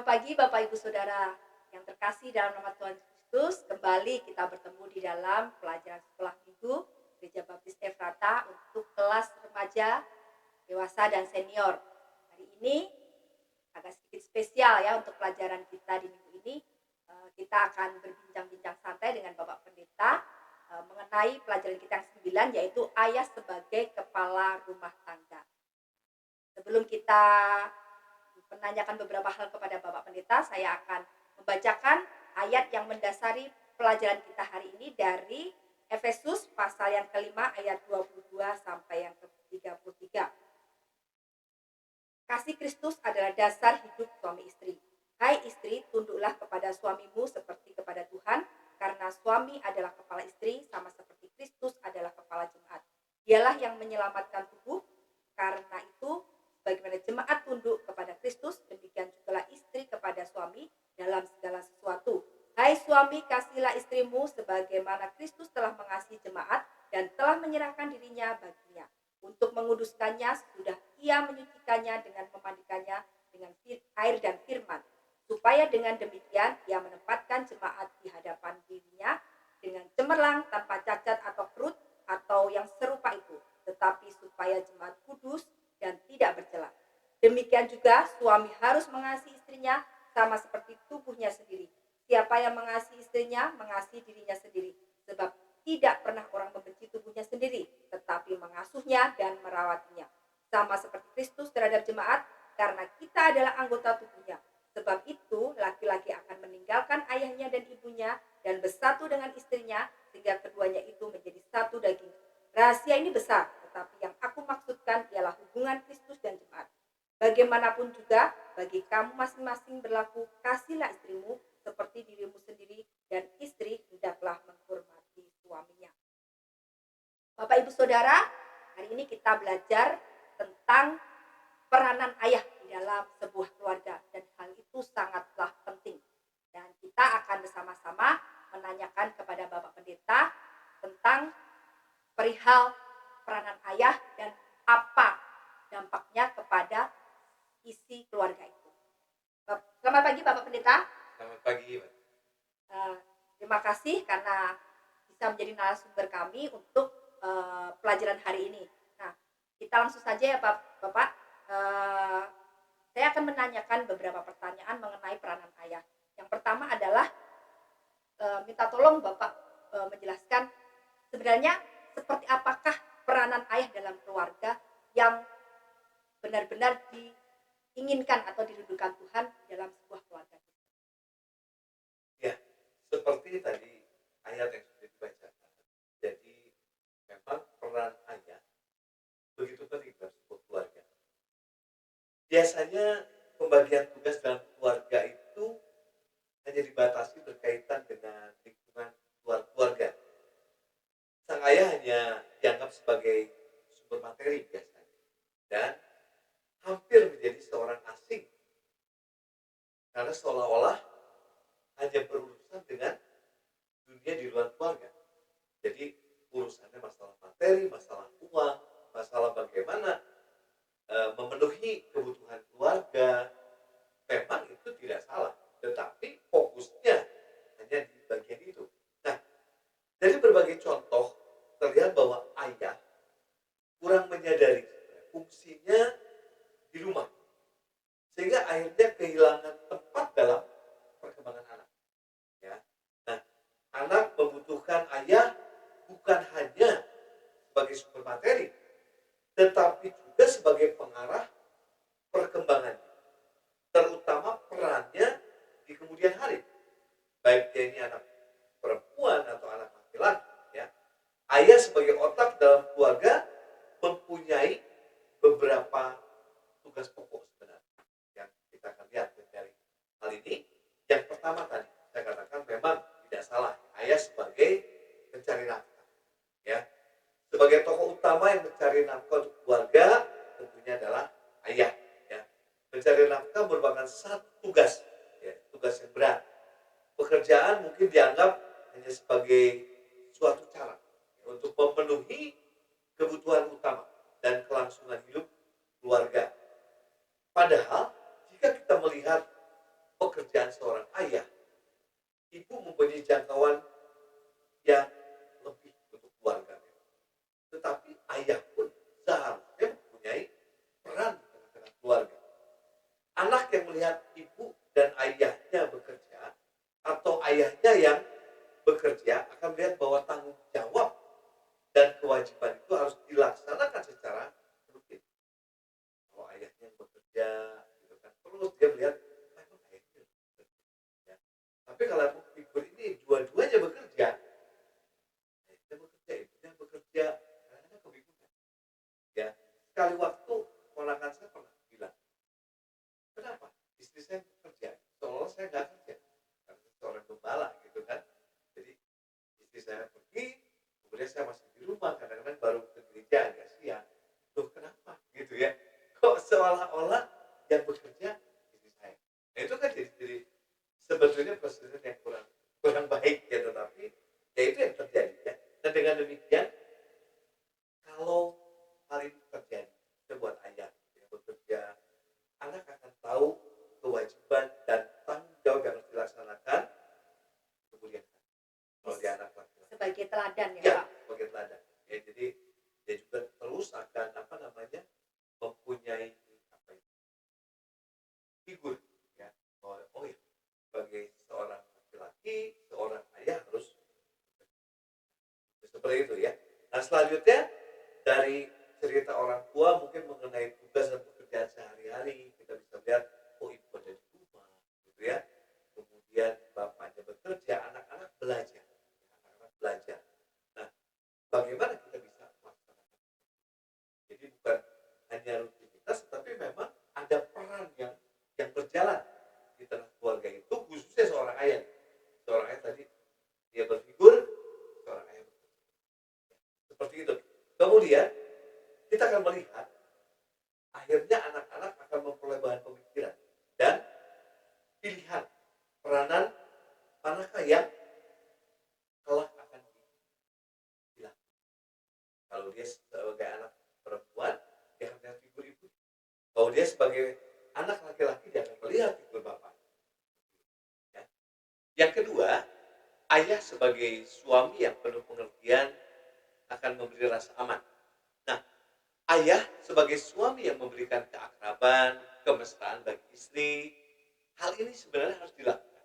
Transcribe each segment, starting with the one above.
Selamat pagi Bapak Ibu Saudara yang terkasih dalam nama Tuhan Kristus. Kembali kita bertemu di dalam pelajaran sekolah minggu Gereja Baptis Efrata untuk kelas remaja, dewasa dan senior. Hari ini agak sedikit spesial ya untuk pelajaran kita di minggu ini. Kita akan berbincang-bincang santai dengan Bapak Pendeta mengenai pelajaran kita yang 9, yaitu ayah sebagai kepala rumah tangga. Sebelum kita menanyakan beberapa hal kepada Bapak Pendeta, saya akan membacakan ayat yang mendasari pelajaran kita hari ini dari Efesus pasal yang kelima ayat 22 sampai yang ke-33. Kasih Kristus adalah dasar hidup suami istri. Hai istri, tunduklah kepada suamimu seperti kepada Tuhan, karena suami adalah kepala istri sama seperti Kristus adalah kepala jemaat. Dialah yang menyelamatkan tubuh, karena itu bagaimana jemaat tunduk kepada Kristus, demikian jugalah istri kepada suami dalam segala sesuatu. Hai suami, kasihilah istrimu sebagaimana Kristus telah mengasihi jemaat dan telah menyerahkan dirinya baginya untuk menguduskannya, sudah ia menyucikannya dengan memandikannya dengan air dan firman, supaya dengan demikian ia menempatkan jemaat di hadapan dirinya dengan cemerlang, tanpa cacat atau kerut atau yang serupa itu, tetapi supaya jemaat kudus dan tidak bercela. Demikian juga suami harus mengasihi istrinya sama seperti tubuhnya sendiri. Siapa yang mengasihi istrinya, mengasihi dirinya sendiri. Sebab tidak pernah orang membenci tubuhnya sendiri, tetapi mengasuhnya dan merawatnya. Sama seperti Kristus terhadap jemaat, karena kita adalah anggota tubuhnya. Sebab itu, laki-laki akan meninggalkan ayahnya dan ibunya dan bersatu dengan istrinya, sehingga keduanya itu menjadi satu daging. Rahasia ini besar, tetapi yang aku maksudkan ialah hubungan Kristus dan jemaat. Bagaimanapun juga, bagi kamu masing-masing berlaku, kasihlah istrimu seperti dirimu sendiri, dan istri hendaklah menghormati suaminya. Bapak Ibu Saudara, hari ini kita belajar tentang peranan ayah di dalam sebuah keluarga, dan hal itu sangatlah penting. Dan kita akan bersama-sama menanyakan kepada Bapak Pendeta tentang perihal peranan ayah dan apa dampaknya kepada isi keluarga itu. Selamat pagi Bapak Pendeta. Selamat pagi, Pak. Terima kasih karena bisa menjadi narasumber kami untuk pelajaran hari ini. Nah, kita langsung saja ya Bapak. Saya akan menanyakan beberapa pertanyaan mengenai peranan ayah. Yang pertama adalah minta tolong Bapak menjelaskan sebenarnya seperti apakah peranan ayah dalam keluarga yang benar-benar diinginkan atau dirindukan Tuhan dalam sebuah keluarga. Ya, seperti tadi ayat yang sudah dibacakan. Jadi memang peran ayah begitu penting dalam sebuah keluarga. Biasanya pembagian tugas dalam keluarga itu hanya dibatasi berkaitan dengan lingkungan luar keluarga. Sang ayah hanya dianggap sebagai sumber materi biasanya dan hampir menjadi seorang asing karena seolah-olah hanya berurusan dengan dunia di luar keluarga. Jadi urusannya masalah materi, masalah uang, masalah bagaimana memenuhi kebutuhan keluarga. Memang itu tidak salah, tetapi fokusnya hanya di bagian itu. Nah, dari berbagai contoh terlihat bahwa ayah kurang menyadari fungsinya di rumah, sehingga akhirnya kehilangan tempat dalam perkembangan anak. Ya, nah, anak membutuhkan ayah bukan hanya sebagai sumber materi, tetapi juga sebagai pengarah perkembangannya, terutama perannya di kemudian hari, baik dia ini anak perempuan atau anak laki-laki. Ya, ayah sebagai otak dalam keluarga mempunyai beberapa tugas pokok sebenarnya yang kita akan lihat dari hal ini. Yang pertama tadi saya katakan memang tidak salah, ayah sebagai pencari nafkah, ya, sebagai tokoh utama yang mencari nafkah untuk keluarga tentunya adalah ayah. Ya, mencari nafkah merupakan satu tugas, ya, tugas yang berat. Pekerjaan mungkin dianggap hanya sebagai suatu cara untuk memenuhi kebutuhan utama dan kelangsungan hidup keluarga. Padahal jika kita melihat tanggung jawab dan kewajiban itu harus dilaksanakan secara rutin. Kalau ayahnya yang bekerja, gitu kan, terus dia melihat, emang ayahnya bekerja. Ya. Tapi kalau figur ini dua-duanya bekerja, ayahnya bekerja, ibunya bekerja, kadang-kadang kebingungan. Ya, sekali waktu ponakan saya pernah bilang, kenapa? Istri saya bekerja, seolah saya nggak kerja, karena saya seorang gembala gitu kan. Jadi istri saya pergi, kemudian saya masih di rumah, kadang-kadang baru ke gereja agak siang. Loh kenapa? Gitu ya. Kok seolah-olah yang bekerja istri saya. Nah itu kan jadi sebetulnya prosedur yang kurang baik ya, tetapi ya itu yang terjadi ya. Dan dengan demikian, kalau hal ini terjadi, kita buat ayah yang bekerja, anak akan tahu kewajiban dan tanggung jawab yang harus dilaksanakan kemudian kalau dia anak laki-laki. Sebagai teladan ya, Ya, Pak. sebagai teladan. Ya, jadi dia juga terus akan mempunyai figur ya. Oh ya, sebagai seorang laki-laki, seorang ayah harus seperti itu ya. Nah selanjutnya dari cerita orang tua mungkin mengenai tugas dan pekerjaan sehari-hari, kita bisa lihat ibu ada di rumah gitu ya, kemudian bapaknya bekerja, anak-anak belajar. Nah bagaimana kita bisa melaksanakan, jadi bukan hanya rutinitas tetapi memang ada peran yang berjalan di tengah keluarga itu, khususnya seorang ayah tadi dia berfigur seorang ayah seperti itu. Kemudian kita akan melihat akhirnya anak-anak akan memperoleh bahan pemikiran dan pilihan peranan manakah yang kelak akan dilakukan. Kalau dia sebagai anak perempuan, dia akan melihat figur ibu. Kalau dia sebagai anak laki-laki, dia akan melihat figur bapak. Ya. Yang kedua, ayah sebagai suami yang penuh pengertian akan memberi rasa aman. Nah, ayah sebagai suami yang memberikan keakraban, kemesraan bagi istri, hal ini sebenarnya harus dilakukan.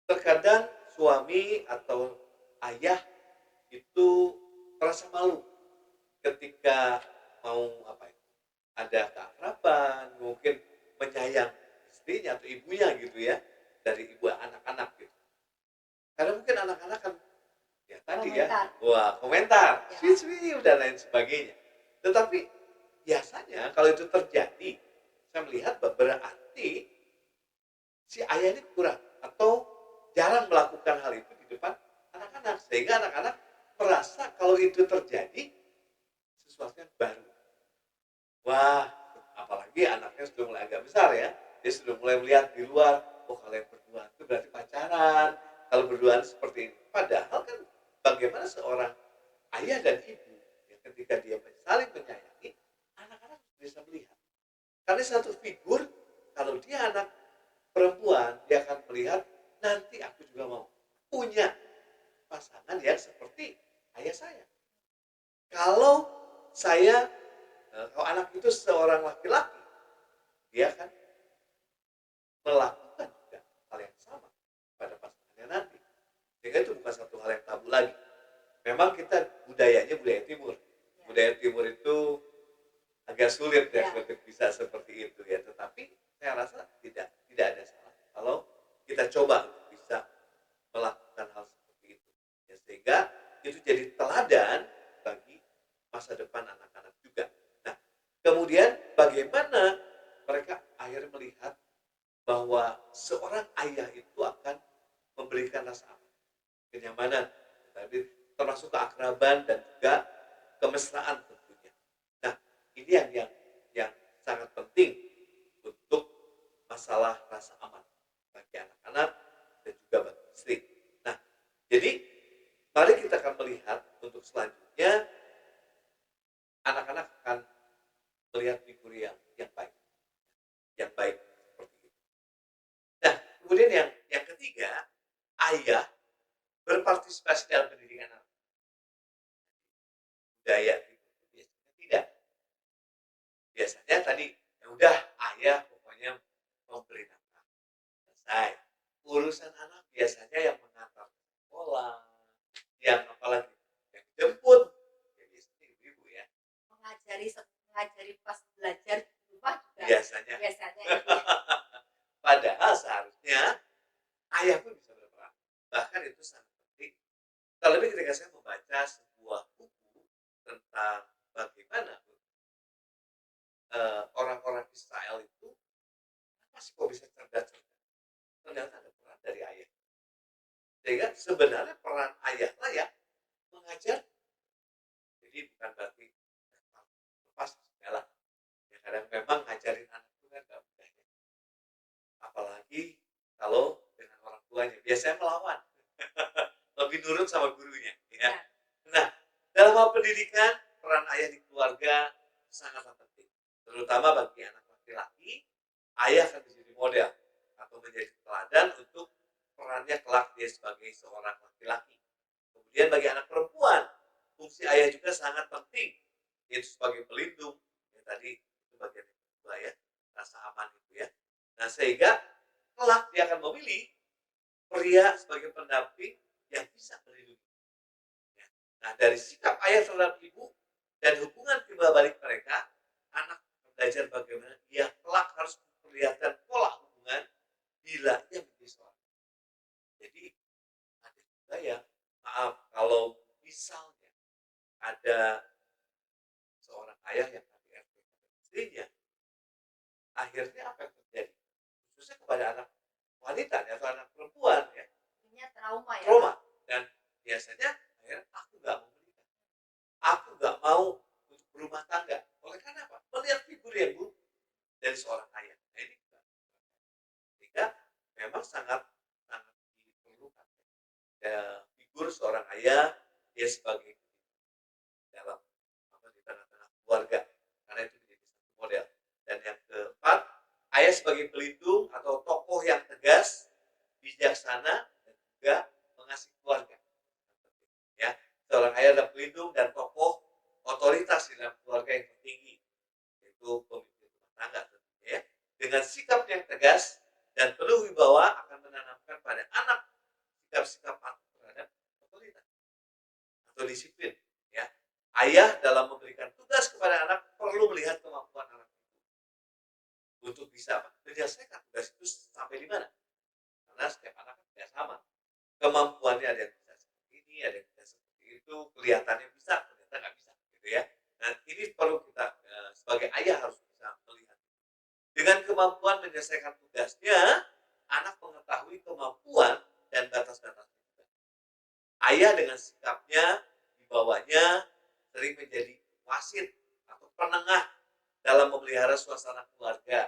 Terkadang suami atau ayah itu merasa malu ketika mau ada keakraban, mungkin menyayang istrinya atau ibunya gitu ya, dari ibu anak-anak gitu. Karena mungkin anak-anak kan ya tadi Komentar. komentar, Ya. sweet dan lain sebagainya. Tetapi biasanya kalau itu terjadi, saya melihat berarti si ayah ini kurang atau jarang melakukan hal itu di depan anak-anak, sehingga anak-anak merasa kalau itu terjadi sesuatu yang baru. Wah, apalagi anaknya sudah mulai agak besar ya, dia sudah mulai melihat di luar, kalau yang berdua itu berarti pacaran, kalau berduaan seperti ini. Padahal kan bagaimana seorang ayah dan ibu ya, ketika dia saling menyayangi, anak-anak bisa melihat. Karena satu figur, kalau dia anak perempuan, dia akan melihat, nanti aku juga mau punya pasangan yang seperti ayah saya. Kalau anak itu seorang laki-laki, dia akan melakukan juga hal yang sama pada pasangannya nanti. Sehingga itu bukan satu hal yang tabu lagi. Memang kita budayanya budaya timur. Budaya timur itu agak sulit ya untuk bisa seperti itu ya. Tetapi saya rasa tidak ada salah kalau kita coba untuk bisa melakukan hal seperti itu. Ya, sehingga itu jadi teladan bagi masa depan anak-anak juga. Nah, kemudian bagaimana mereka akhirnya melihat bahwa seorang ayah itu akan memberikan rasa aman, kenyamanan, termasuk keakraban dan juga kemesraan tentunya. Nah, ini yang sangat penting untuk masalah rasa aman bagi anak-anak dan juga bagi istri. Nah, jadi mari kita akan melihat untuk selanjutnya anak-anak akan melihat figur yang baik seperti itu. Nah, kemudian yang ketiga, ayah berpartisipasi dalam pendidikan anak. Budaya itu biasanya tidak. Biasanya tadi ya udah ayah pokoknya memberi nafkah, selesai. Urusan anak biasanya yang mengantar sekolah, yang apalagi ngajari pas belajar di rumah juga biasanya. biasanya itu ya. Padahal seharusnya ayah pun bisa berperan. Bahkan itu sangat penting. Terlebih ketika saya membaca sebuah buku tentang bagaimana orang-orang Israel itu apa sih kok bisa cerdas? Ternyata ada peran dari ayah. Sehingga sebenarnya peran ayah lah yang mengajar. Jadi bukan berarti lepas segala. Ya kadang memang ngajarin anak itu kan gak mudah ya. Apalagi kalau dengan orang tuanya. Biasanya melawan. Lebih nurut sama gurunya. Ya. Nah, dalam hal pendidikan, peran ayah di keluarga sangat penting. Terutama bagi anak laki-laki, ayah akan menjadi model atau menjadi teladan untuk perannya kelak dia sebagai seorang laki-laki. Kemudian bagi anak perempuan, fungsi ayah juga sangat penting, yaitu sebagai pelindung. Ya, tadi itu bagian yang kedua ya, rasa aman itu ya. Nah sehingga kelak dia akan memilih pria sebagai pendamping yang bisa melindungi. Ya. Nah dari sikap ayah terhadap ibu dan hubungan timbal balik mereka, anak belajar bagaimana dia kelak harus memperlihatkan pola hubungan bila ia menjadi seorang. Jadi ada juga ya, maaf kalau misalnya ada seorang ayah yang KDRT pada istrinya, akhirnya apa yang terjadi? Khususnya kepada anak wanita atau anak perempuan ya, Punya trauma ya. trauma. Dan biasanya akhirnya aku nggak mau menikah, aku nggak mau untuk berumah tangga. Oleh karena apa? Melihat figur yang buruk dari seorang ayah. Nah ini juga. Sehingga memang sangat sangat diperlukan ya, figur seorang ayah dia sebagai dalam apa di tengah-tengah keluarga karena itu menjadi satu model. Dan yang keempat, ayah sebagai pelindung atau tokoh yang tegas, bijaksana dan juga mengasihi keluarga. Ya, seorang ayah adalah pelindung dan tokoh otoritas di dalam keluarga yang tertinggi, yaitu pemimpin rumah tangga tentunya ya. Dengan sikap yang tegas dan penuh wibawa akan menanamkan pada anak sikap-sikap patuh terhadap otoritas atau disiplin. Ya, ayah dalam memberikan tugas kepada anak perlu melihat kemampuan anak itu untuk bisa menyelesaikan tugas itu sampai di mana. Karena setiap anak tidak sama. Kemampuannya ada yang bisa seperti ini, ada yang bisa seperti itu, kelihatannya bisa, ternyata nggak bisa, gitu ya. Nah, ini perlu kita sebagai ayah harus bisa melihat. Dengan kemampuan menyelesaikan tugasnya, anak mengetahui kemampuan dan batas-batasnya. Ayah dengan sikapnya, dibawanya sering menjadi wasit atau penengah dalam memelihara suasana keluarga,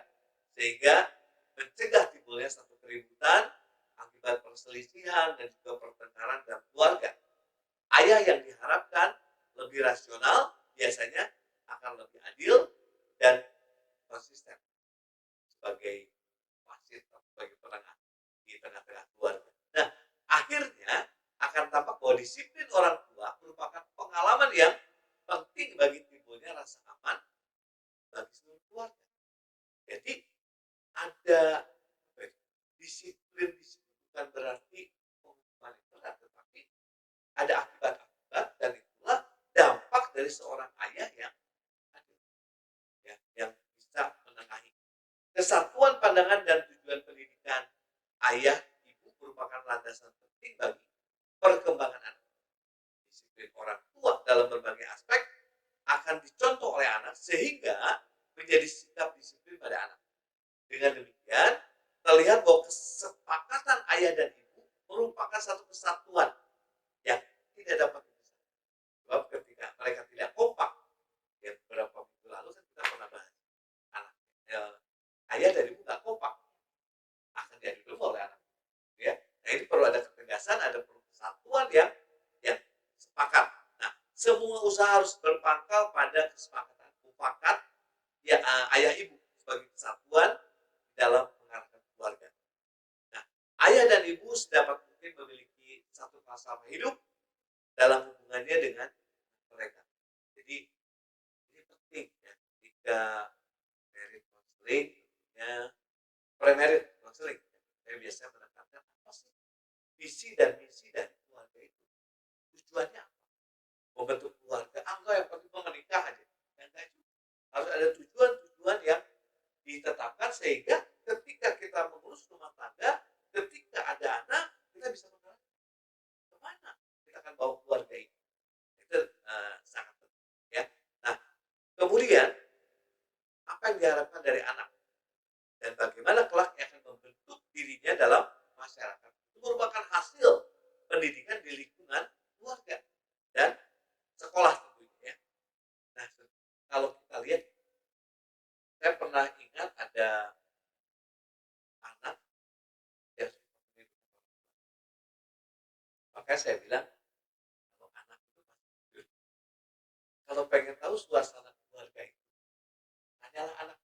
sehingga mencegah timbulnya satu keributan akibat perselisihan dan juga pertengkaran dalam keluarga. Ayah yang diharapkan lebih rasional biasanya akan lebih adil dan konsisten sebagai wasit atau sebagai penengah di tengah-tengah keluarga. Nah, akhirnya akan tampak bahwa disiplin orang tua merupakan pengalaman yang penting bagi timbulnya rasa aman bagi seluruh keluarga. Jadi ada disiplin bukan berarti hukuman yang berat, tetapi ada akibat-akibat dan itulah dampak dari seorang ayah yang adil, ya, yang bisa menengahi. Kesatuan pandangan dan tujuan pendidikan ayah ibu merupakan landasan penting bagi perkembangan anak. Disiplin orang tua dalam berbagai aspek akan dicontoh oleh anak sehingga menjadi sikap disiplin pada anak. Dengan demikian, terlihat bahwa kesepakatan ayah dan ibu merupakan satu kesatuan yang tidak dapat dipisahkan. Sebab ketika mereka tidak kompak, ya beberapa minggu lalu kan kita pernah bahas anak ayah dan ibu nggak kompak akan diadu domba oleh anak. Ya, nah ini perlu ada ketegasan, ada perlu kesatuan yang sepakat. Nah, semua usaha harus berpangkal pada kesepakatan, mufakat ya ayah ibu sebagai kesatuan dalam mengarahkan keluarga. Nah, ayah dan ibu sedapat mungkin memiliki satu falsafah hidup dalam hubungannya dengan mereka. Jadi ini penting ya ketika married counseling, ya pre-married counseling, saya biasanya menekankan apa sih visi dan misi dari keluarga itu, tujuannya apa? Membentuk keluarga, enggak yang penting menikah aja, yang enggak juga harus sehingga ketika kita mengurus rumah tangga, ketika ada anak, kita bisa mengarah kemana kita akan bawa keluarga ini. Itu sangat penting ya. Nah, kemudian apa yang diharapkan dari anak dan bagaimana kelak yang akan membentuk dirinya dalam masyarakat. Itu merupakan hasil pendidikan di lingkungan keluarga dan sekolah tentunya ya. Nah, kalau kita lihat, saya pernah ingat ada anak yang suka meniru. Makanya saya bilang, kalau anak itu pasti, kalau pengen tahu suasana keluarga itu, hanyalah anak,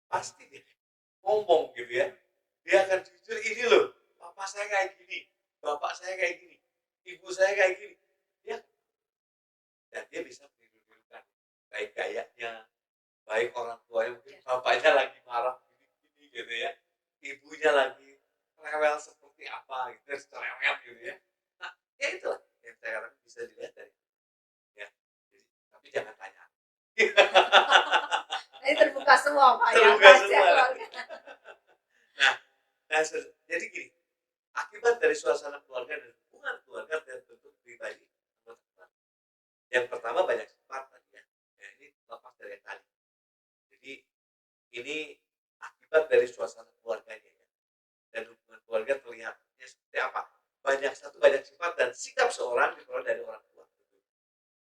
pasti dia ngomong gitu ya. Dia akan jujur, ini loh, papa saya kayak gini, bapak saya kayak gini, ibu saya kayak gini. Ya, dan dia bisa meniru-nirukan baik gayanya, baik orang tuanya, mungkin bapaknya lagi marah gini-gini gitu ya, ibunya lagi rewel seperti apa gitu, cerewet gitu ya. Nah, ya itulah yang saya katakan bisa dilihat dari ya. Jadi, tapi jangan tanya. Ini terbuka semua Pak ya, Terbuka rahasia semua. keluarga. Nah, jadi gini, akibat dari suasana keluarga dan hubungan keluarga dan bentuk pribadi anggota keluarga. Yang pertama banyak sifat tadi ya. Ya, ini lepas dari yang tadi. Jadi ini akibat dari suasana keluarganya ya. Dan hubungan keluarga terlihatnya seperti apa? Banyak sifat dan sikap seorang diperoleh dari orang tua.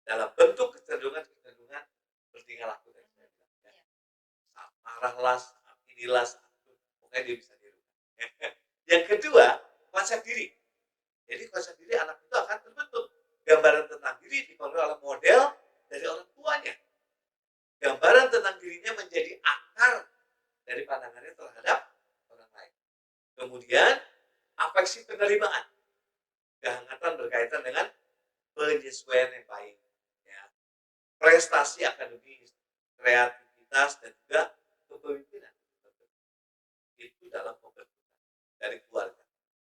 Dalam bentuk kecenderungan bertingkah laku dari saya bilang ya. Saat marah lah, saat inilah, saat itu, pokoknya dia bisa niru. Yang kedua, konsep diri. Jadi konsep diri anak itu akan terbentuk. Gambaran tentang diri dipengaruhi oleh model dari orang tuanya. Gambaran tentang dirinya menjadi akar dari pandangannya terhadap orang lain. Kemudian, afeksi penerimaan. Kehangatan berkaitan dengan penyesuaian yang baik. Ya. Prestasi akademis, kreativitas, dan juga kepemimpinan. Itu dalam pembentukan dari keluarga.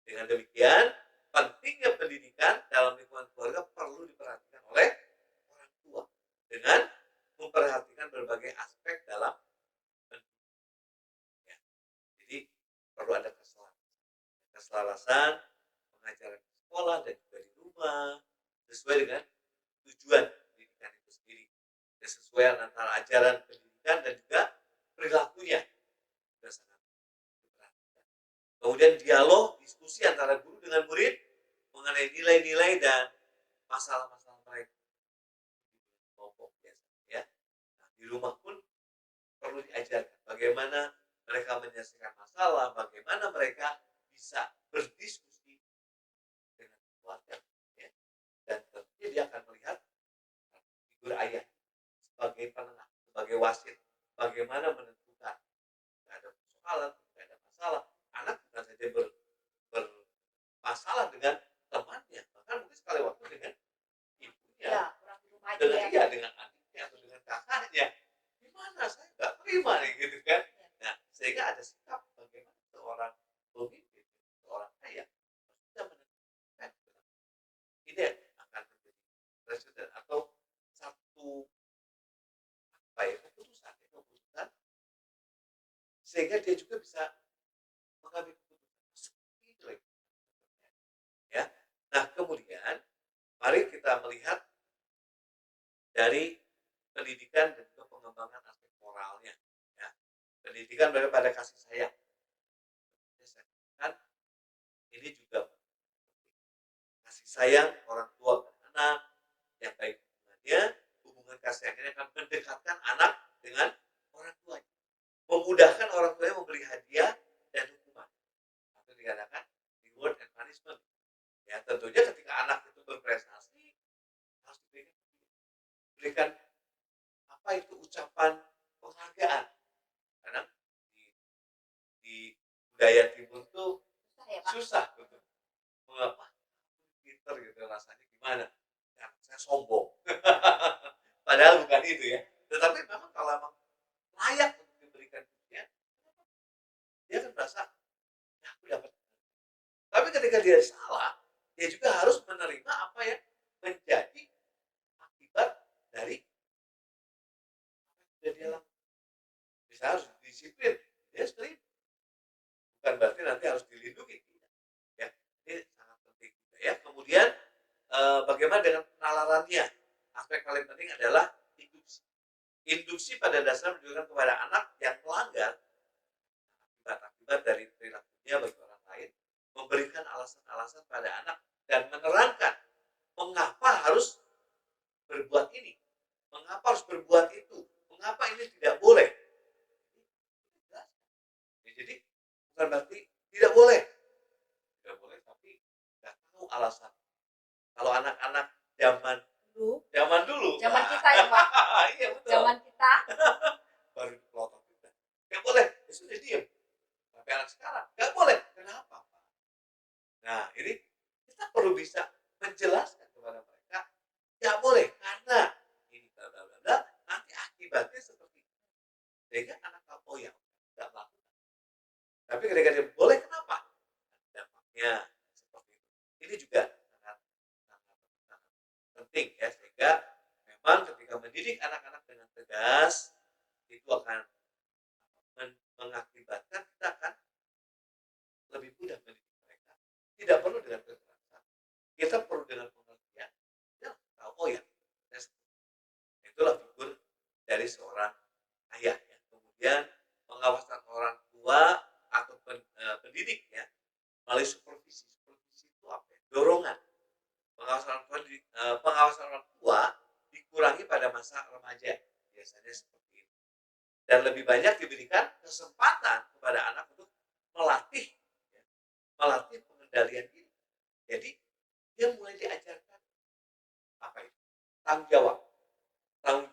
Dengan demikian, pentingnya pendidikan dalam lingkungan keluarga perlu diperhatikan oleh orang tua dengan memperhatikan berbagai aspek dalam pendidikan. Ya. Jadi perlu ada keselarasan pengajaran di sekolah dan juga di rumah sesuai dengan tujuan pendidikan itu sendiri dan sesuai antara ajaran pendidikan dan juga perilakunya juga sangat diperhatikan. Kemudian dialog, diskusi antara guru dengan murid mengenai nilai-nilai dan masalah-masalah mereka kelompok biasanya ya. Nah, di rumah pun perlu diajarkan bagaimana mereka menyelesaikan masalah, bagaimana mereka bisa berdiskusi dengan keluarga ya. Dan tentunya dia akan melihat figur ayah sebagai penengah, sebagai wasit, bagaimana menentukan tidak ada persoalan, tidak ada masalah. Anak bukan saja bermasalah dengan temannya, bahkan mungkin sekali waktu dengan ibunya, Ya, orang di rumah aja dengan ya. iya, dengan adiknya atau dengan kakaknya. Gimana saya nggak terima nih gitu kan. Nah, sehingga ada sikap bagaimana seorang pemimpin, seorang ayah bisa menentukan ini akan menjadi presiden atau satu apa ya keputusan sehingga dia juga bisa mengambil keputusan seperti itu ya. Nah, kemudian mari kita melihat dari pendidikan dan juga pengembangan aspek moralnya ya. Pendidikan daripada kasih sayang. Kan ini juga kasih sayang orang tua ke anak yang baik hubungannya, hubungan kasih sayang ini akan mendekatkan anak dengan orang tuanya, memudahkan orang tuanya memberi hadiah dan hukuman atau dikatakan reward and punishment ya. Tentunya ketika anak itu berprestasi harus diberikan apa itu ucapan penghargaan. Karena di budaya timur tuh Susah ya Pak. susah gitu mengapa pinter gitu rasanya gimana ya, saya sombong. Padahal bukan itu ya, tetapi memang kalau memang layak untuk diberikan pujian dia akan merasa ya aku dapat. Tapi ketika dia salah dia juga harus menerima apa yang menjadi akibat dari apa yang sudah dia lakukan. Bisa harus disiplin perannya. Aspek paling penting adalah induksi. Induksi pada dasarnya menunjukkan kepada anak yang melanggar akibat dari perilakunya bagi orang lain, memberikan alasan-alasan pada anak dan menerangkan mengapa harus berbuat ini, mengapa harus berbuat itu, mengapa ini tidak boleh. Jadi bukan berarti tidak boleh, tapi nggak tahu alasan. Kalau anak-anak zaman dulu, Zaman kita ya Pak, iya betul, zaman kita. baru dipelototin, nggak boleh, ya sudah diam. Tapi anak sekarang nggak boleh, kenapa Pak? Nah ini kita perlu bisa menjelaskan kepada mereka, nggak boleh karena ini bla bla bla bla, nanti akibatnya seperti itu. Sehingga anak tahu, oh ya nggak melakukan. Tapi ketika dia boleh, kenapa? Dampaknya seperti itu. Ini juga sangat penting ya, sehingga memang ketika mendidik anak-anak dengan tegas itu akan mengakibatkan kita akan lebih mudah mendidik mereka. Tidak perlu dengan kekerasan, kita perlu dengan pengertian. Ya, tahu, oh ya, itulah figur dari seorang ayah ya. Kemudian pengawasan orang tua atau pendidik ya melalui supervisi. Supervisi itu apa ya? Dorongan. Pengawasan orang tua dikurangi pada masa remaja biasanya seperti itu. Dan lebih banyak diberikan kesempatan kepada anak untuk melatih pengendalian diri. Jadi dia mulai diajarkan apa itu? Tanggung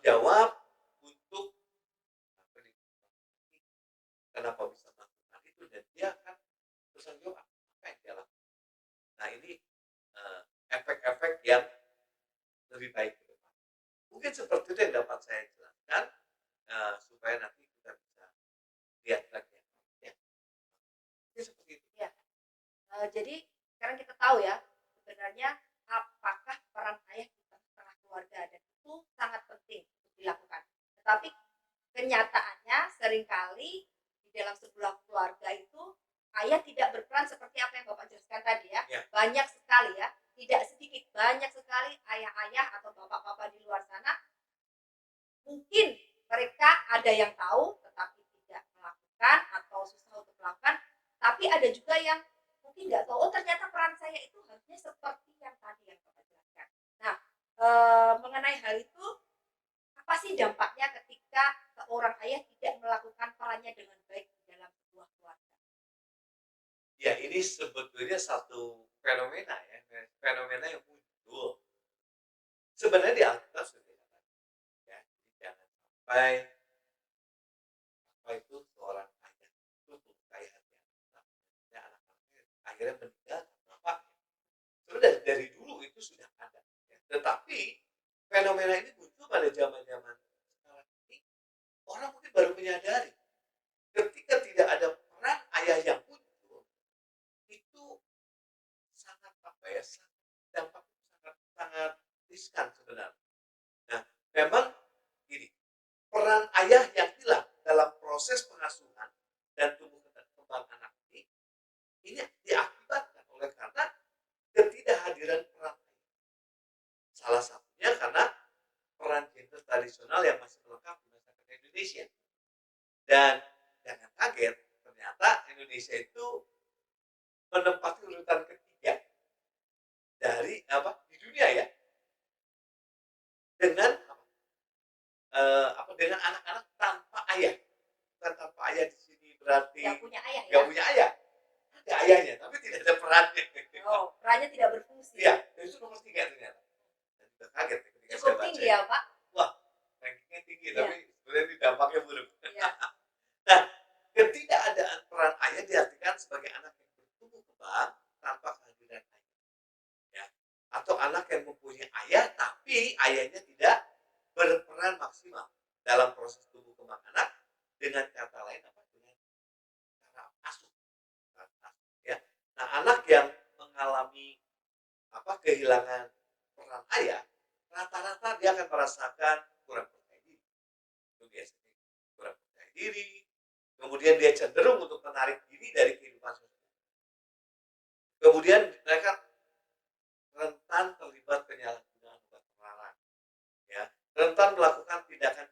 jawab untuk kenapa bisa melakukan itu, dan dia akan bertanggung jawab apa yang dia lakukan. Nah ini efek-efek yang lebih baik ke depan. Mungkin seperti itu yang dapat saya jelaskan supaya nanti kita bisa lihat lagi ya. Mungkin seperti itu. Ya. Jadi sekarang kita tahu ya sebenarnya apakah peran ayah di tengah keluarga, dan itu sangat penting untuk dilakukan. Tetapi kenyataannya seringkali di dalam sebuah keluarga itu ayah tidak berperan seperti apa yang Bapak jelaskan tadi ya. Ya. Banyak sekali ya, tidak sedikit, banyak sekali ayah-ayah atau bapak-bapak di luar sana mungkin mereka ada yang tahu tetapi tidak melakukan atau susah untuk melakukan, tapi ada juga yang mungkin nggak tahu, oh ternyata peran saya itu harusnya seperti yang tadi yang Bapak jelaskan. Nah, mengenai hal itu, apa sih dampaknya ketika seorang ayah tidak melakukan perannya dengan baik di dalam sebuah keluarga? Ya ini sebetulnya satu fenomena ya, fenomena yang muncul. Sebenarnya di Alkitab sudah dikatakan ya, jangan sampai apa itu seorang ayah itu melukai hati anak-anaknya, akhirnya meninggal bapaknya. Sebenarnya dari dulu itu sudah ada. Ya. Tetapi fenomena ini muncul pada zaman-zaman sekarang ini. Orang mungkin baru menyadari ketika tidak ada peran ayah yang muncul, itu sangat apa ya? Dampak sangat riskan sebenarnya. Nah, memang gini, peran ayah yang hilang dalam proses pengasuhan dan tumbuh kembang anak ini diakibatkan oleh karena ketidakhadiran peran ayah. Salah satunya karena peran gender tradisional yang masih melekat di masyarakat Indonesia. Dan jangan kaget, ternyata Indonesia itu menempati urutan ketiga dari di dunia ya, dengan dengan anak-anak tanpa ayah. Bukan tanpa ayah di sini berarti Nggak punya ayah ya? nggak punya ayah. Ada ayahnya, tapi tidak ada perannya. Oh, perannya tidak berfungsi. Iya, itu nomor 3 ternyata. Dan juga kaget ketika Cukup saya baca. tinggi ya Pak? Wah, rankingnya tinggi, Iya. tapi sebenarnya ini dampaknya buruk. Iya. Nah, ketidakadaan peran ayah diartikan sebagai anak yang bertumbuh kembang tanpa kehadiran ayah. Ya. Atau anak yang mempunyai ayah, tapi ayahnya tidak berperan maksimal dalam proses tumbuh kembang anak. Dengan kata lain dengan cara asuh. Ya. Nah, anak yang mengalami kehilangan peran ayah, rata-rata dia akan merasakan kurang percaya diri. Itu biasanya kurang percaya diri. Kemudian dia cenderung untuk menarik diri dari kehidupan sosial. Kemudian mereka rentan terlibat penyalahgunaan obat terlarang. rentan melakukan tindakan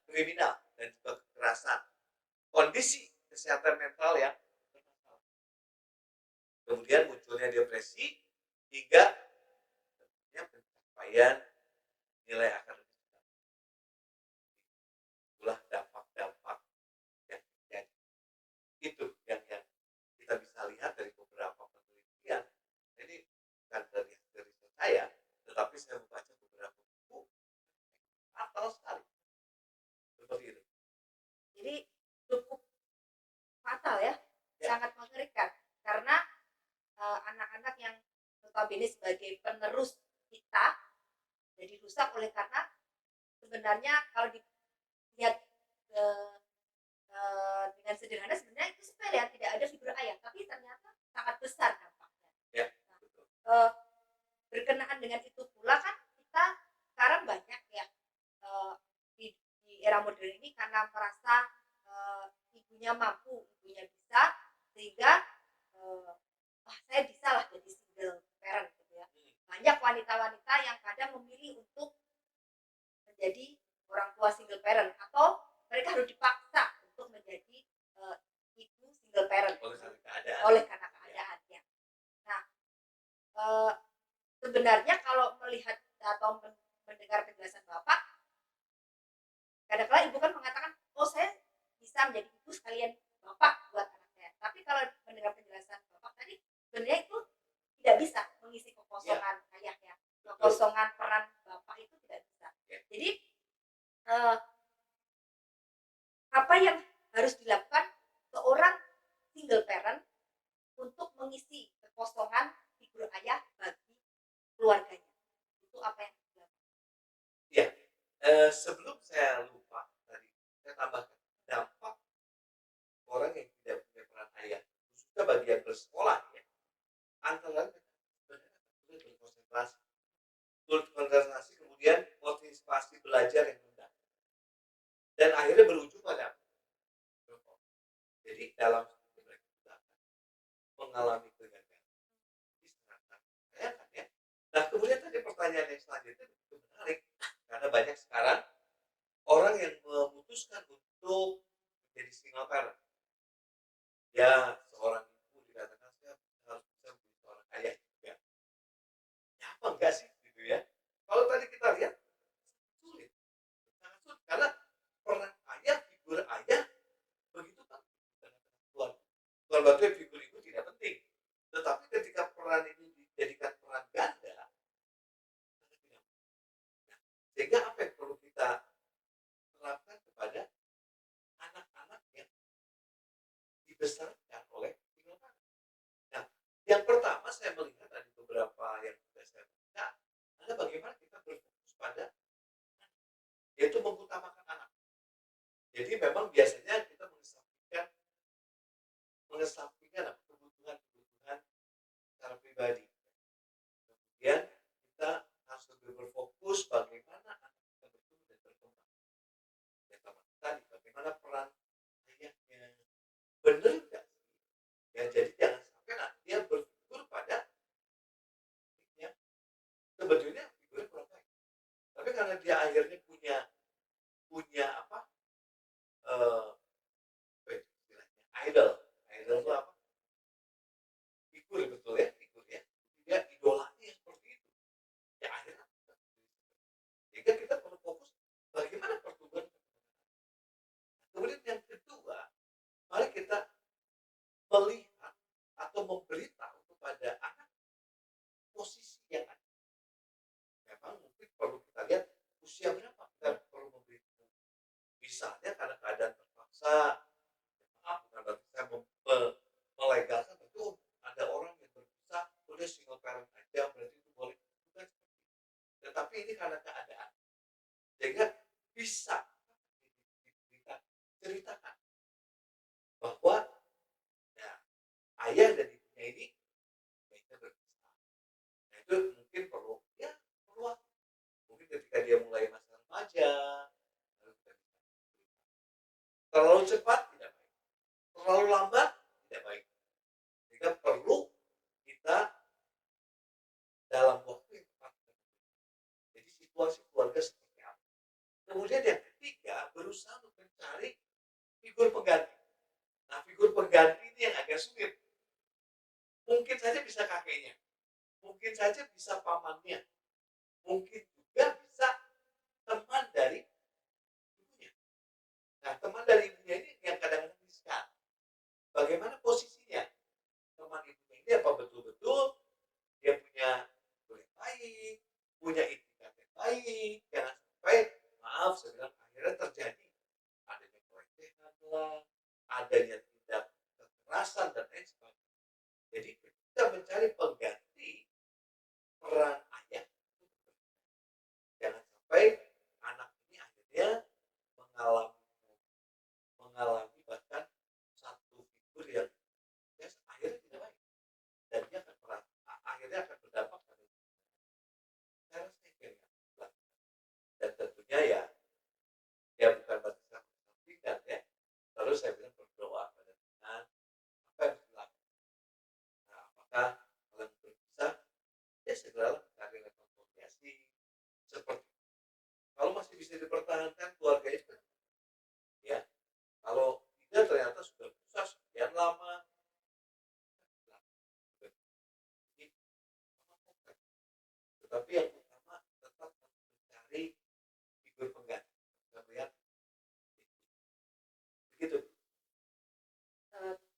kriminal dan juga kekerasan, kondisi kesehatan mental yang bermasalah. Kemudian munculnya depresi hingga tentunya pencapaian nilai akademis. Itulah dampak-dampak yang terjadi. Itu yang kita bisa lihat dari beberapa penelitian. Ini bukan dari riset saya, tetapi saya membaca beberapa buku fatal sekali seperti itu. Jadi cukup fatal ya, Ya. sangat mengerikan karena anak-anak yang notabene sebagai penerus kita jadi rusak oleh karena sebenarnya kalau dilihat dengan sederhana sebenarnya itu sepele ya, tidak ada figur ayah, tapi ternyata sangat besar dampaknya. Ya, Nah, betul. berkenaan dengan itu pula kan kita sekarang banyak ya di era modern ini karena merasa ibunya mampu, ibunya bisa, sehingga saya bisa lah jadi single parent gitu ya. Banyak wanita-wanita yang kadang memilih untuk menjadi orang tua single parent atau mereka harus dipaksa untuk menjadi ibu single parent oleh karena keadaannya. Nah, sebenarnya kalau melihat atau mendengar penjelasan Bapak, kadang-kadang ibu kan mengatakan, oh saya bisa menjadi ibu sekalian Bapak buat anak saya. Tapi kalau mendengar penjelasan Bapak tadi, sebenarnya itu tidak bisa mengisi kekosongan ayahnya, kekosongan peran Bapak itu tidak bisa. Jadi apa yang harus dilakukan seorang single parent untuk mengisi kekosongan figur ayah bagi keluarganya? Itu apa yang dilakukan? Ya, sebelum saya lupa tadi, saya tambahkan dampak orang yang tidak punya peran ayah, khususnya bagi yang bersekolah ya, antara lain sebenarnya sulit berkonsentrasi, kemudian motivasi belajar yang rendah, dan akhirnya berujung pada drop. Jadi dalam studi mereka juga akan mengalami kegagalan. Ini sangat sayangkan ya. Nah kemudian tadi pertanyaan yang selanjutnya begitu menarik, karena banyak sekarang orang yang memutuskan untuk menjadi single parent. Ya, seorang ibu dikatakan saya harus bisa menjadi seorang ayah juga. Ya apa enggak sih gitu ya? Kalau tadi kita lihat sulit, sangat sulit karena peran ayah, figur ayah begitu kan bukan berarti figur ibu tidak penting, tetapi ketika peran ini dijadikan peran ganda, sangat tidak. Nah, sehingga apa yang perlu kita terapkan kepada anak-anak yang dibesarkan oleh single parent? Nah, yang pertama saya melihat ada beberapa yang sudah saya baca, adalah bagaimana kita berfokus pada yaitu mengutamakan anak. Jadi memang biasanya kita mengesampingkan kebutuhan secara pribadi. Kemudian kita harus lebih berfokus bagaimana anak kita bertumbuh dan berkembang. Ya tadi bagaimana peran ayahnya, benar enggak? Ya jadi jangan sampai dia berfigur pada yang sebetulnya figurnya kurang baik. Tapi karena dia akhirnya punya apa? Idol itu apa? Figur betul ya, figur ya. Dia idolanya seperti itu. Ya akhirnya sehingga kita perlu fokus bagaimana pertumbuhan. Kemudian yang kedua, mari kita melihat atau memberitahu kepada anak posisi yang ada. Memang mungkin perlu kita lihat usia berapa kita perlu memberitahu. Misalnya karena keadaan terpaksa, maaf bukan berarti saya melegalkan betul ada orang yang berpisah, udah single parent aja berarti itu boleh, bukan seperti itu. Tetapi ini karena keadaan, sehingga bisa ceritakan bahwa ya, ayah dan ibunya ini mereka berpisah. Nah itu mungkin perlu waktu. Mungkin ketika dia mulai masa remaja, lalu kita bisa terlalu cepat tidak baik, terlalu lambat tidak baik. Sehingga perlu kita dalam waktu yang tepat. Jadi situasi keluarga seperti apa? Kemudian yang ketiga, berusaha untuk mencari figur pengganti. Nah, figur pengganti ini yang agak sulit. Mungkin saja bisa kakeknya, mungkin saja bisa pamannya, mungkin juga bisa teman dari ibunya. Nah, teman dari ibunya ini yang kadang-kadang riskan. Bagaimana posisinya? Teman ibunya ini apa betul-betul dia punya kulit baik, punya etikat yang baik, jangan sampai, maaf saya bilang, akhirnya terjadi adanya pelecehan lah, adanya tindak kekerasan dan lain sebagainya. Jadi kita mencari pengganti peran ayah, jangan sampai anak ini akhirnya mengalami mengalami bahkan satu figur yang ya, akhirnya tidak baik dan dia akan akhirnya akan berdampak pada cara pikir yang dilakukan. Dan tentunya ya bukan berarti saya menyampaikan ya. Lalu saya bilang berdoa pada Tuhan apa yang harus dilakukan. Nah, apakah kalian bisa ya segera mencari rekonsiliasi seperti kalau masih bisa dipertahankan keluarga itu ya, kalau tidak ternyata sudah susah sekian lama. Tetapi yang utama tetap mencari figur pengganti. Kita melihat begitu.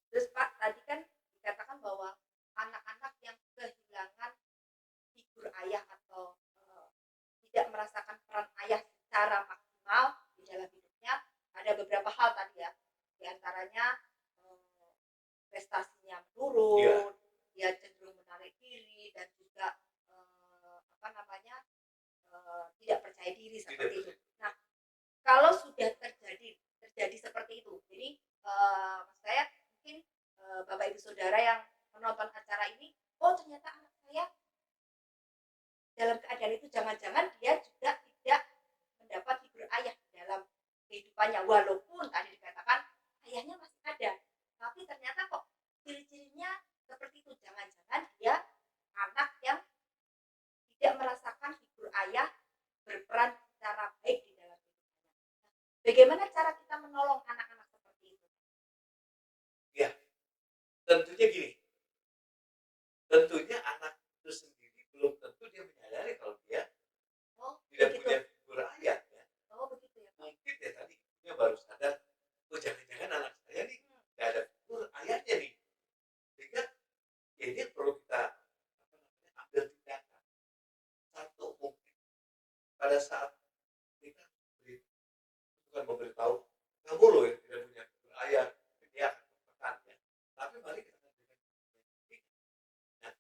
Terus Pak, tadi kan dikatakan bahwa anak-anak yang kehilangan figur ayah atau tidak merasakan peran ayah secara maksimal di dalam hidupnya, ada beberapa hal tadi ya, diantaranya prestasinya menurun, dia cenderung menarik diri dan juga tidak percaya diri seperti itu. Nah, kalau sudah terjadi seperti itu, jadi maksud saya mungkin Bapak Ibu Saudara yang menonton acara ini, oh ternyata anak saya dalam keadaan itu jangan-jangan dia juga tidak mendapat figur ayah dalam kehidupannya, walaupun tadi dikatakan ayahnya masih ada, tapi ternyata kok ciri-cirinya seperti itu, jangan-jangan dia anak yang tidak merasakan figur ayah berperan secara baik di dalam hidupnya. Bagaimana cara kita menolong anak-anak seperti itu? Ya, tentunya gini. Tentunya anak itu sendiri belum tentu dia menyadari kalau dia tidak begitu. punya figur ayah ya. Begitu ya. Mungkin ya tadi dia baru sadar, oh jangan-jangan anak saya nih nggak ada figur ayahnya nih. Sehingga ini perlu kita ambil tindakan. Satu mungkin pada saat kita bukan memberitahu kamu loh yang tidak punya figur ayah, dia akan tertekan ya. Tapi mari kita berikan. Nah,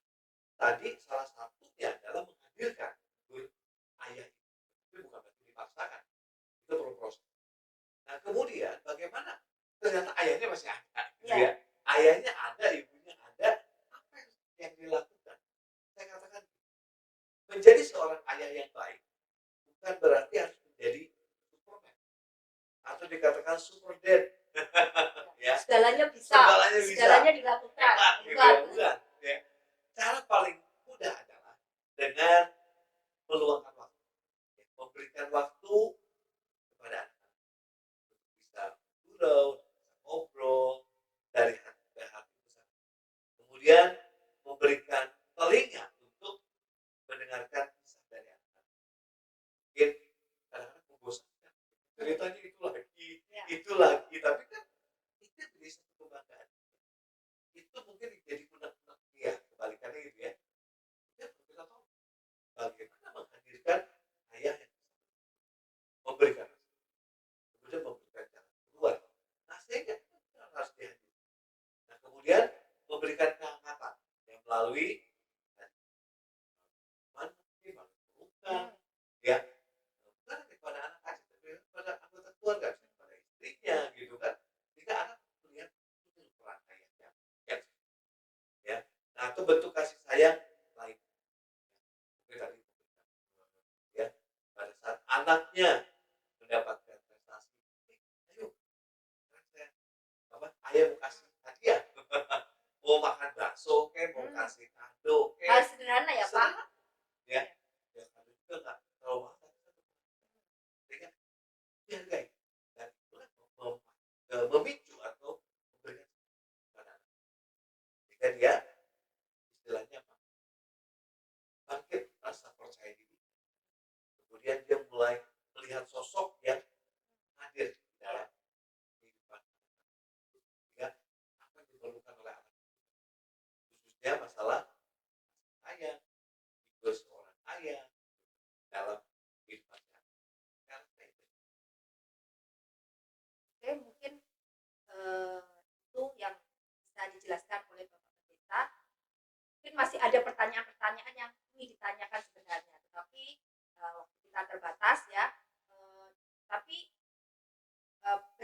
tadi salah satunya adalah menghadirkan figur ayah itu. Tapi bukan berarti dipaksakan. Itu perlu proses. Nah, kemudian bagaimana ternyata ayahnya masih ada gitu ya. Ayahnya ada, ibunya ada, apa yang dilakukan? Saya katakan menjadi seorang ayah yang baik bukan berarti harus menjadi Superman atau dikatakan super dad. Ya. Segalanya bisa, segalanya dilakukan. Gitu ya, bukan. Ya. Cara paling mudah adalah dengan meluangkan waktu, ya, memberikan waktu kepada anak-anak untuk bisa gurau, ngobrol dari hati ke hati. Kemudian memberikan telinga untuk mendengarkan kisah dari anak-anak. Mungkin kadang-kadang membosankan. Ceritanya itu lagi, tapi kan itu menjadi satu kebanggaan. Itu mungkin jadi unek-unek dia, kebalikannya gitu ya. Kita tahu bagaimana menghadirkan ayah yang memberikan, kemudian memberikan jalan keluar. Nah, sehingga kita harus dihadirkan. Nah, kemudian memberikan kehangatan yang melalui bukan ya, bukan kepada anak aja, tapi kepada anggota keluarga, kepada istrinya gitu kan. Jika anak melihat itu peran ayahnya, ya. Nah, itu bentuk kasih sayang lain. Ya, pada saat anaknya mendapatkan prestasi, ayo, ayah mau kasih hadiah, mau makan bakso, mau kasih kado, hal sederhana ya Pak. Ya, ya kado juga nggak terlalu mahal. Sehingga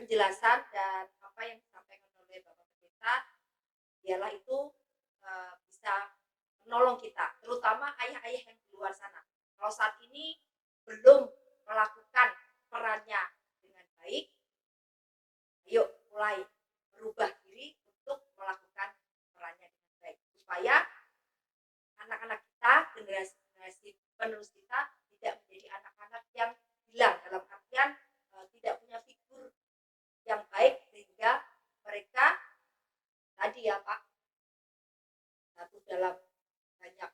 penjelasan dan apa yang disampaikan oleh Bapak Pendeta, biarlah itu bisa menolong kita, terutama ayah-ayah yang di luar sana. Kalau saat ini belum melakukan perannya dengan baik, ayo mulai berubah diri untuk melakukan perannya dengan baik, supaya anak-anak kita, generasi penerus kita tidak menjadi anak-anak yang hilang, dalam artian tidak punya figur yang baik, sehingga mereka tadi ya Pak, satu dalam banyak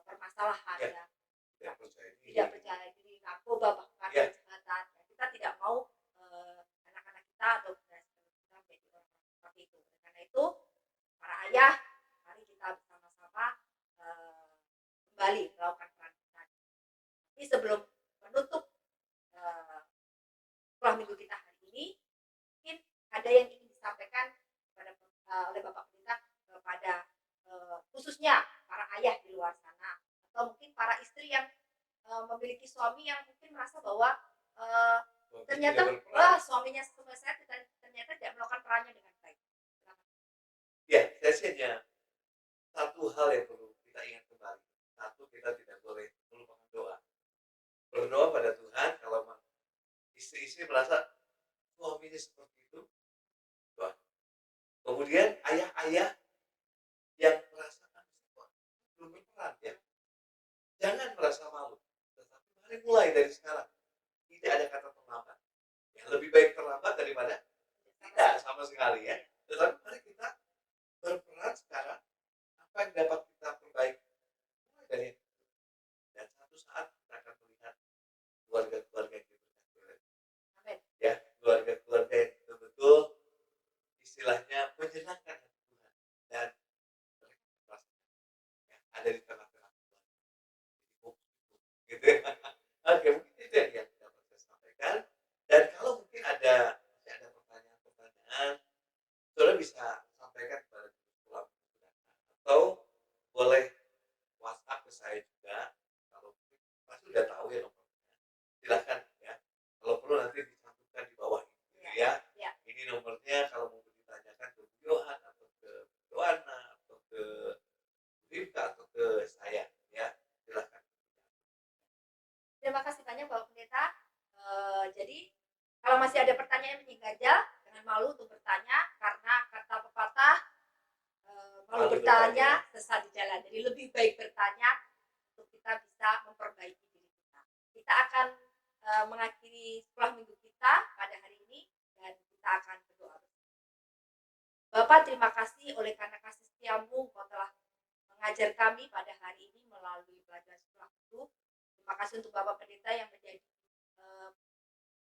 permasalahan Ya, ya, tidak percaya diri. tidak percaya diri, narkoba, bahkan Ya. kejahatan. Ya, kita tidak mau anak-anak kita atau generasi penerus kita menjadi orang-orang seperti itu. Karena itu para ayah, mari kita bersama-sama kembali melakukan peran kita. Tapi sebelum menutup sekolah minggu kita hari ini, mungkin ada yang ingin disampaikan kepada oleh Bapak Pendeta kepada khususnya para ayah di luar sana, atau mungkin para istri yang memiliki suami yang mungkin merasa bahwa ternyata suaminya saya ternyata tidak melakukan perannya dengan baik. Ya, saya sih hanya satu hal yang perlu kita ingat kembali. Satu, kita tidak boleh melupakan doa. Berdoa pada Tuhan kalau istri-istri merasa suaminya seperti itu, doa. Kemudian ayah-ayah yang merasakan belum berperan, ya, jangan merasa malu. Tetapi mari mulai dari sekarang. Tidak ada kata terlambat. Yang lebih baik terlambat daripada tidak sama sekali, ya. Tetapi mari kita berperan sekarang. Apa yang dapat kita perbaiki mulai dari itu. Dan satu saat kita akan melihat keluarga-keluarga yang diberkati oleh Tuhan. Ya, keluarga-keluarga yang betul-betul istilahnya menyenangkan hati Tuhan dan mereka merasakan ya, ada di tengah-tengah keluarga. Gitu ya. Oke, mungkin itu yang dapat saya sampaikan. Dan kalau mungkin masih ada pertanyaan-pertanyaan, saudara bisa sampaikan kepada sekolah atau boleh WhatsApp ke saya juga. Kalau pasti udah tahu ya nomornya. Silahkan ya. Kalau perlu nanti dicantumkan di bawah ini ya. Ini nomornya kalau mau ditanyakan ke Bu Yohan atau ke Doana atau ke Rifka atau ke saya ya. Silahkan. Terima kasih banyak Bapak Pendeta. Jadi kalau masih ada pertanyaan menyengaja, jangan malu untuk bertanya, karena kata pepatah malu bertanya sesat di jalan. Jadi lebih baik bertanya untuk kita bisa memperbaiki diri kita. Kita akan mengakhiri sekolah minggu kita pada hari ini dan kita akan berdoa. Bapak, terima kasih oleh karena kasih setiamu, Kau telah mengajar kami pada hari ini melalui pelajaran sekolah minggu. Terima kasih untuk Bapak Pendeta yang menjadi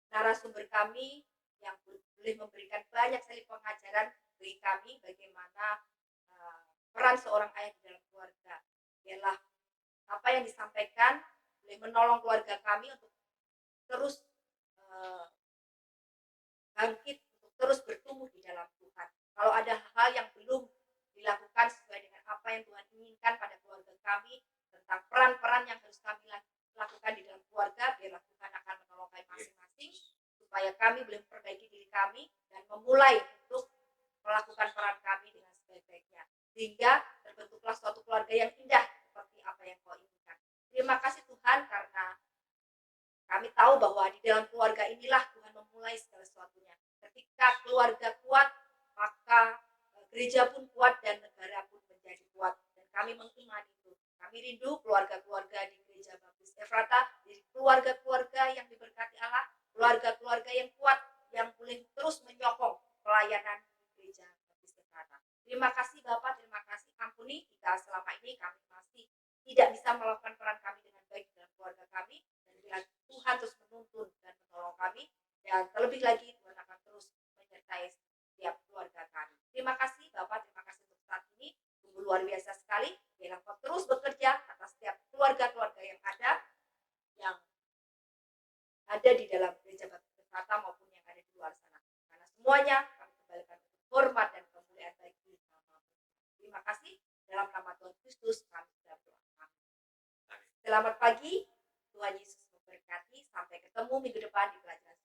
narasumber kami, yang boleh memberikan banyak sekali pengajaran bagi kami bagaimana peran seorang ayah di dalam keluarga. Biarlah apa yang disampaikan boleh menolong keluarga kami untuk terus bangkit, untuk terus bertumbuh di dalam Tuhan. Kalau ada hal yang belum dilakukan sesuai dengan apa yang Tuhan inginkan pada keluarga kami, tentang peran-peran yang harus kami lakukan di dalam keluarga, biarlah Tuhan akan menolong kami masing-masing, supaya kami boleh memperbaiki diri kami dan memulai untuk melakukan peran kami dengan sebaik-baiknya, sehingga terbentuklah suatu keluarga yang indah seperti apa yang Kau inginkan. Terima kasih Tuhan, karena kami tahu bahwa di dalam keluarga inilah Tuhan memulai segala sesuatunya. Ketika keluarga kuat, maka gereja pun kuat dan negara pun menjadi kuat. Dan kami mengimani itu. Kami rindu keluarga-keluarga di Gereja Baptis Efrata, di keluarga-keluarga yang diberkati Allah, keluarga-keluarga yang kuat, yang boleh terus menyokong pelayanan di Gereja Baptis Efrata. Terima kasih Bapak, terima kasih. Ampuni jika selama ini kami masih tidak bisa melakukan peran kami dengan baik dalam keluarga kami, dan bila Tuhan terus menuntun dan menolong kami, dan terlebih lagi Tuhan akan terus menyertai setiap keluarga kami. Terima kasih Bapak, terima kasih untuk saat ini, sungguh luar biasa sekali. Biarlah Kau terus bekerja atas setiap keluarga-keluarga yang ada di dalam Gereja Baptis Efrata maupun yang ada di luar sana. Karena semuanya kami kembalikan untuk hormat dan kemuliaan bagi nama. Terima kasih, dalam nama Tuhan Kristus kami sudah berdoa. Selamat pagi, Tuhan Yesus memberkati. Sampai ketemu minggu depan di pelajaran